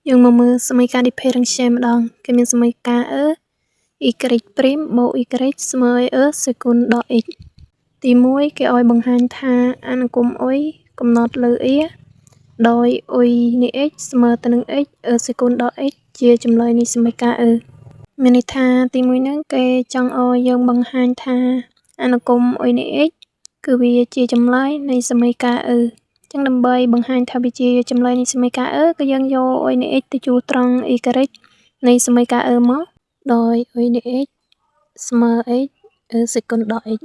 យើងមកមើលសមីការ differential ម្ដងគេមានសមីការ y' បូក y' ស្មើឲ្យ សេគុណដល់ x ទី1គេឲ្យបង្ហាញថាអានុគម y កំណត់លើ a ដោយ y នៃ x ស្មើទៅនឹង x សេគុណដល់ x ជាចម្លើយនៃសមីការ មានន័យថាទី1ហ្នឹងគេចង់ឲ្យយើងបង្ហាញថាអានុគម y នៃ x គឺវាជាចម្លើយនៃសមីការ ចឹងដើម្បីបង្ហាញថាវាជាចម្លើយនៃសមីការ គឺយើងយក y នៃ x ទៅជួត្រង់ y នៃសមីការ មកដោយ y នៃ x ស្មើ x សេគុណដល់ x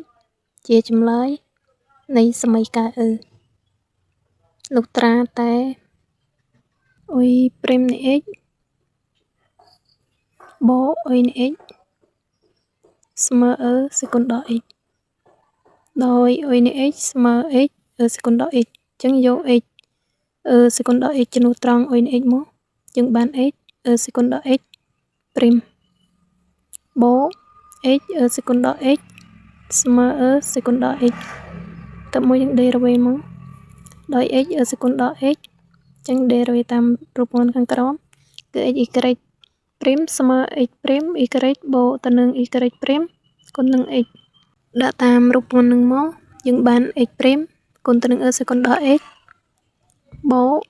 ជាចម្លើយនៃសមីការ លុះត្រាតែ y' នៃ x បូក y នៃ x ស្មើ សេគុណដល់ x ដោយ y នៃ x ស្មើ x សេគុណដល់ x ចឹងយក x សេគុណដល់ x ជំនួសត្រង់ y នៃ x មកយើងបាន x សេគុណដល់ x ព្រីមបូក x សេគុណដល់ x ស្មើ សេគុណដល់ x តើមួយយើង derivative មកដោយ x សេគុណដល់ x ចឹង derivative តាមរូបមន្តខាងក្រោមគឺ x y ព្រីមស្មើ x ព្រីម y បូកទៅនឹង y ព្រីមគុណនឹង x ដាក់តាមរូបមន្តនឹងមកយើងបាន x ព្រីមគុណទៅនឹង សេគុណដល់ x បូក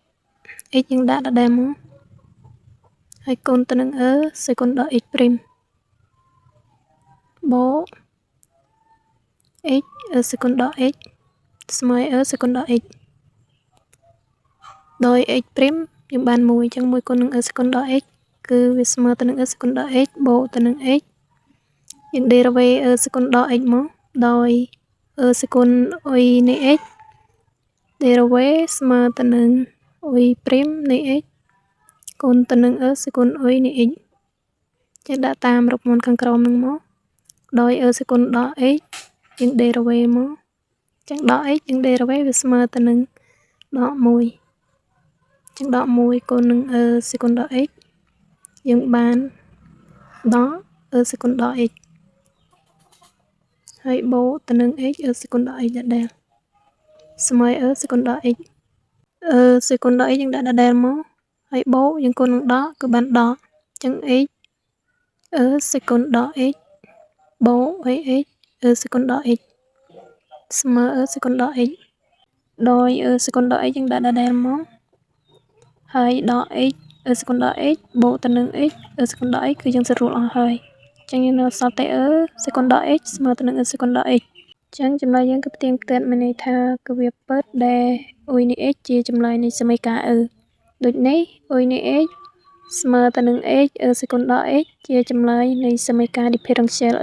x យើងដាក់ដដែលមកហើយគុណទៅនឹង សេគុណដល់ x ព្រីមបូក x សេគុណដល់ x ស្មើ សេគុណដល់ x ដោយ x ព្រីមយើងបាន1ចឹង1គុណនឹង សេគុណដល់ x គឺវាស្មើទៅនឹង សេគុណដល់ x បូកទៅនឹង x យើង derivative សេគុណដល់ x មកដោយ សេគុណ y នៃ x derivative ស្មើទៅនឹង y ព្រីមនៃ x គុណទៅនឹង សេគុណ y នៃ x ចឹងដាក់តាមរូបមន្តខាងក្រោមនឹងមកដោយ សេគុណដល់ x យើង derivative មកចឹងដល់ x យើង derivative វាស្មើទៅនឹងដក 1ចឹងដក 1គុណនឹង សេគុណដល់ x យើងបានដក សេគុណដល់ x ហើយបូកទៅនឹង x សេគុណដល់ x ដដែលស្មើ សេគុណដល់ x សេគុណដល់ x យើងដាក់ដដែលមកហើយបូកយើងគុណនឹងដកគឺបានដកចឹង x សេគុណដល់ x បូក x សេគុណដល់ x ស្មើ សេគុណដល់ x ដោយ សេគុណដល់ x យើងដាក់ដដែលមកហើយដក x សេគុណដល់ x បូកទៅនឹង x សេគុណដល់ x គឺយើងសរុបអស់ហើយចឹងយើងនៅសល់តែ សេគុណដល់ x ស្មើទៅនឹង សេគុណដល់ x ចឹងចម្លើយយើងគឺផ្ទៀងផ្ទាត់មានន័យថាគឺវាពិតដែល y នៃ x ជាចម្លើយនៃសមីការ ដូចនេះ y នៃ x ស្មើទៅនឹង x សេគុណដល់ x ជាចម្លើយនៃសមីការ differential